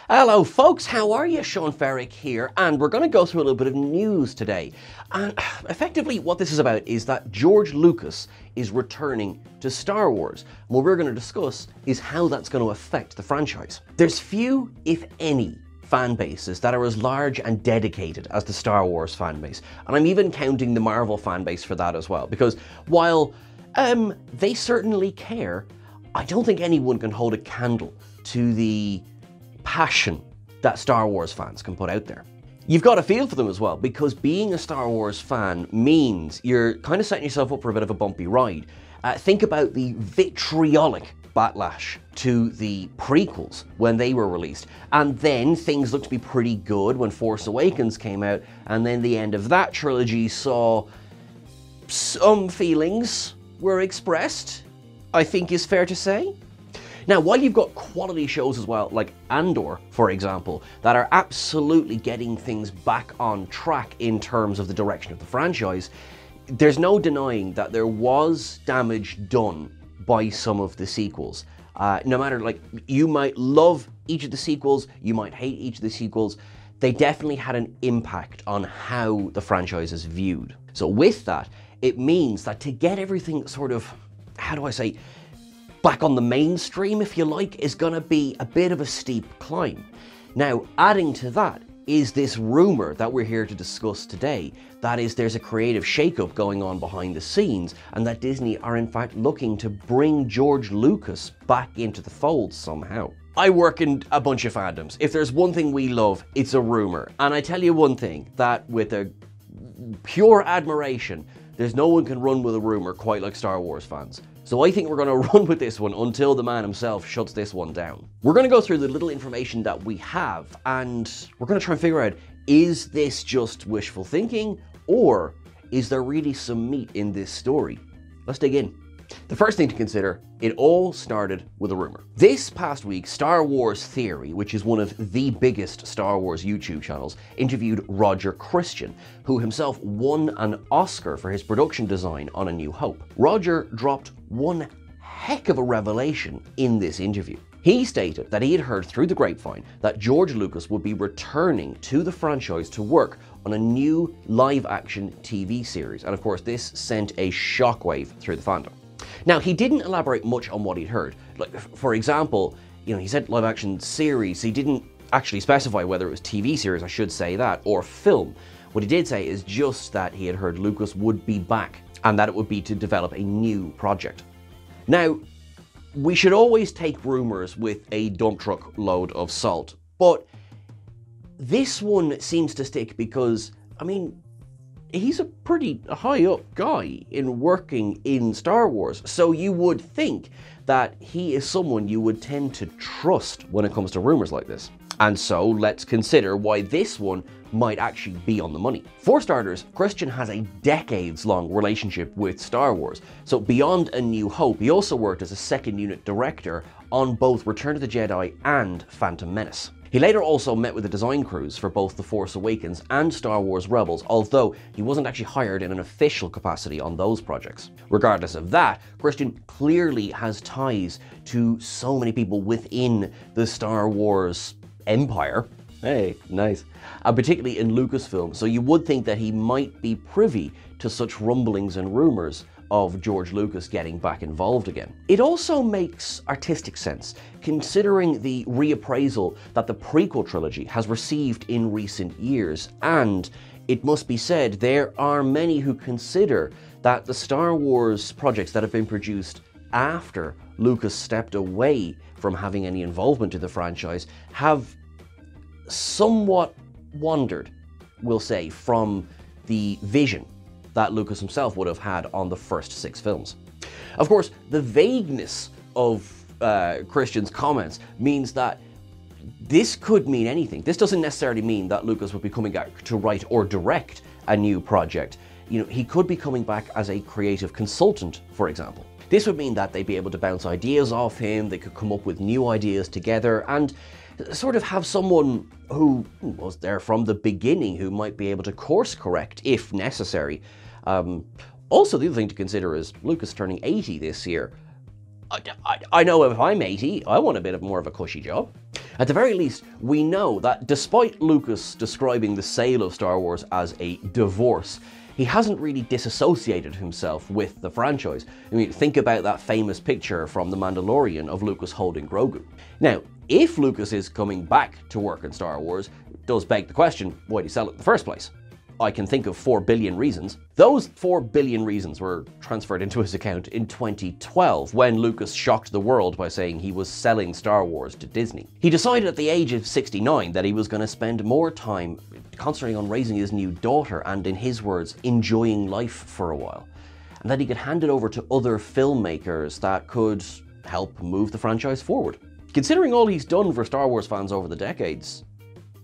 Hello folks, how are you? Sean Ferrick here, and we're going to go through a little bit of news today. And effectively what this is about is that George Lucas is returning to Star Wars. And what we're going to discuss is how that's going to affect the franchise. There's few, if any, fan bases that are as large and dedicated as the Star Wars fan base. And I'm even counting the Marvel fan base for that as well, because while they certainly care, I don't think anyone can hold a candle to the passion that Star Wars fans can put out there. You've got to feel for them as well, because being a Star Wars fan means you're kind of setting yourself up for a bit of a bumpy ride. Think about the vitriolic backlash to the prequels when they were released, and then things looked to be pretty good when Force Awakens came out, and then the end of that trilogy saw some feelings were expressed, I think is fair to say. Now, while you've got quality shows as well, like Andor, for example, that are absolutely getting things back on track in terms of the direction of the franchise, there's no denying that there was damage done by some of the sequels. No matter, like, you might love each of the sequels, you might hate each of the sequels, they definitely had an impact on how the franchise is viewed. So with that, it means that to get everything sort of, how do I say, back on the mainstream, if you like, is gonna be a bit of a steep climb. Now, adding to that is this rumor that we're here to discuss today. That is, there's a creative shakeup going on behind the scenes, and that Disney are in fact looking to bring George Lucas back into the fold somehow. I work in a bunch of fandoms. If there's one thing we love, it's a rumor. And I tell you one thing, that with a pure admiration, there's no one can run with a rumor quite like Star Wars fans. So I think we're going to run with this one until the man himself shuts this one down. We're going to go through the little information that we have, and we're going to try and figure out, is this just wishful thinking, or is there really some meat in this story? Let's dig in. The first thing to consider, it all started with a rumor. This past week, Star Wars Theory, which is one of the biggest Star Wars YouTube channels, interviewed Roger Christian, who himself won an Oscar for his production design on A New Hope. Roger dropped one heck of a revelation in this interview. He stated that he had heard through the grapevine that George Lucas would be returning to the franchise to work on a new live-action TV series, and of course this sent a shockwave through the fandom. Now, he didn't elaborate much on what he'd heard. Like, for example, he said live action series. He didn't actually specify whether it was TV series, I should say that, or film. What he did say is just that he had heard Lucas would be back and that it would be to develop a new project. Now, we should always take rumors with a dump truck load of salt, but this one seems to stick because, I mean, he's a pretty high up guy in working in Star Wars, so you would think that he is someone you would tend to trust when it comes to rumors like this. And so let's consider why this one might actually be on the money. For starters, Christian has a decades-long relationship with Star Wars. So beyond A New Hope, he also worked as a second unit director on both Return of the Jedi and Phantom Menace. He later also met with the design crews for both The Force Awakens and Star Wars Rebels, although he wasn't actually hired in an official capacity on those projects. Regardless of that, Christian clearly has ties to so many people within the Star Wars empire. Hey, nice. Particularly in Lucasfilm, so you would think that he might be privy to such rumblings and rumors of George Lucas getting back involved again. It also makes artistic sense, considering the reappraisal that the prequel trilogy has received in recent years, and it must be said, there are many who consider that the Star Wars projects that have been produced after Lucas stepped away from having any involvement in the franchise have somewhat wandered, we'll say, from the vision that Lucas himself would have had on the first 6 films. Of course, the vagueness of Christian's comments means that this could mean anything. This doesn't necessarily mean that Lucas would be coming back to write or direct a new project. He could be coming back as a creative consultant, for example. This would mean that they'd be able to bounce ideas off him, they could come up with new ideas together, and sort of have someone who was there from the beginning who might be able to course correct if necessary. Also, the other thing to consider is Lucas turning 80 this year. I know if I'm 80, I want a bit more of a cushy job. At the very least, we know that despite Lucas describing the sale of Star Wars as a divorce, he hasn't really disassociated himself with the franchise. I mean, think about that famous picture from The Mandalorian of Lucas holding Grogu. Now, if Lucas is coming back to work in Star Wars, it does beg the question, why'd he sell it in the first place? I can think of 4 billion reasons. Those 4 billion reasons were transferred into his account in 2012 when Lucas shocked the world by saying he was selling Star Wars to Disney. He decided at the age of 69 that he was going to spend more time concentrating on raising his new daughter and, in his words, enjoying life for a while. And that he could hand it over to other filmmakers that could help move the franchise forward. Considering all he's done for Star Wars fans over the decades,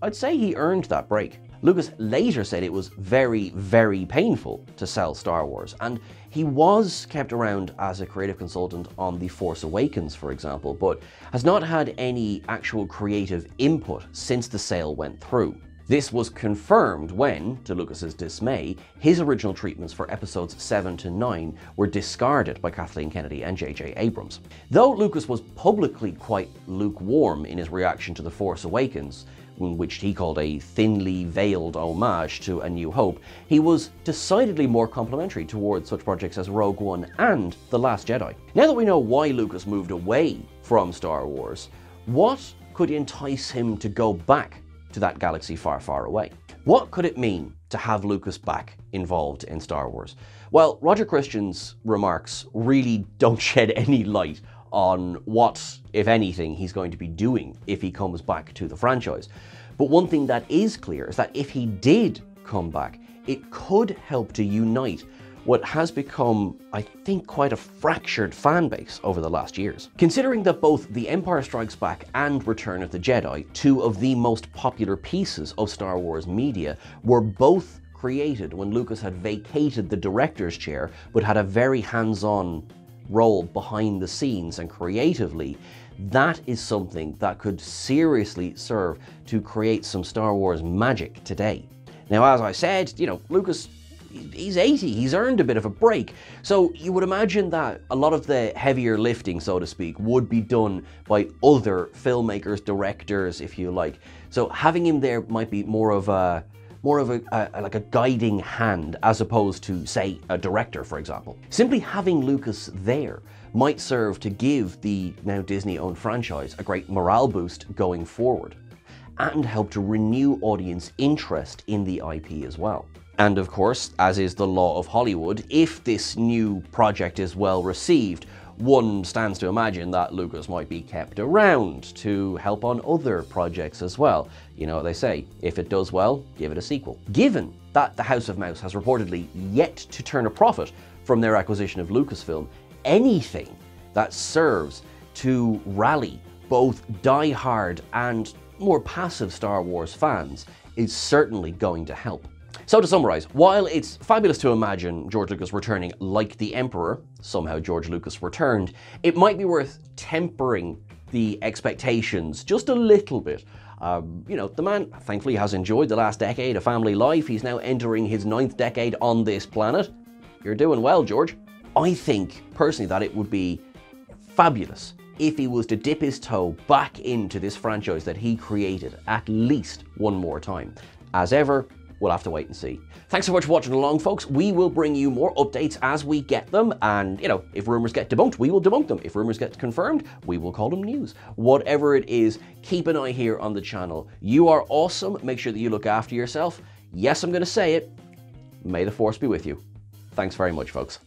I'd say he earned that break. Lucas later said it was very, very painful to sell Star Wars, and he was kept around as a creative consultant on The Force Awakens, for example, but has not had any actual creative input since the sale went through. This was confirmed when, to Lucas's dismay, his original treatments for episodes 7 to 9 were discarded by Kathleen Kennedy and J.J. Abrams. Though Lucas was publicly quite lukewarm in his reaction to The Force Awakens, which he called a thinly veiled homage to A New Hope, he was decidedly more complimentary towards such projects as Rogue One and The Last Jedi. Now that we know why Lucas moved away from Star Wars, what could entice him to go back to that galaxy far, far away? What could it mean to have Lucas back involved in Star Wars? Well, Roger Christian's remarks really don't shed any light on what, if anything, he's going to be doing if he comes back to the franchise. But one thing that is clear is that if he did come back, it could help to unite what has become, I think, quite a fractured fan base over the last years. Considering that both The Empire Strikes Back and Return of the Jedi, two of the most popular pieces of Star Wars media, were both created when Lucas had vacated the director's chair but had a very hands-on role behind the scenes and creatively, that is something that could seriously serve to create some Star Wars magic today. Now, as I said, Lucas, he's 80, he's earned a bit of a break. So you would imagine that a lot of the heavier lifting, so to speak, would be done by other filmmakers, directors, if you like. So having him there might be more of a guiding hand as opposed to, say, a director, for example. Simply having Lucas there might serve to give the now Disney-owned franchise a great morale boost going forward, and help to renew audience interest in the IP as well. And of course, as is the law of Hollywood, if this new project is well received, one stands to imagine that Lucas might be kept around to help on other projects as well. You know what they say, if it does well, give it a sequel. Given that the House of Mouse has reportedly yet to turn a profit from their acquisition of Lucasfilm, anything that serves to rally both die-hard and more passive Star Wars fans is certainly going to help. So to summarize, while it's fabulous to imagine George Lucas returning like the Emperor, somehow George Lucas returned, it might be worth tempering the expectations just a little bit. The man thankfully has enjoyed the last decade, a family life. He's now entering his 9th decade on this planet. You're doing well, George. I think, personally, that it would be fabulous if he was to dip his toe back into this franchise that he created at least one more time. As ever, we'll have to wait and see. Thanks so much for watching along, folks. We will bring you more updates as we get them. And, if rumors get debunked, we will debunk them. If rumors get confirmed, we will call them news. Whatever it is, keep an eye here on the channel. You are awesome. Make sure that you look after yourself. Yes, I'm going to say it. May the Force be with you. Thanks very much, folks.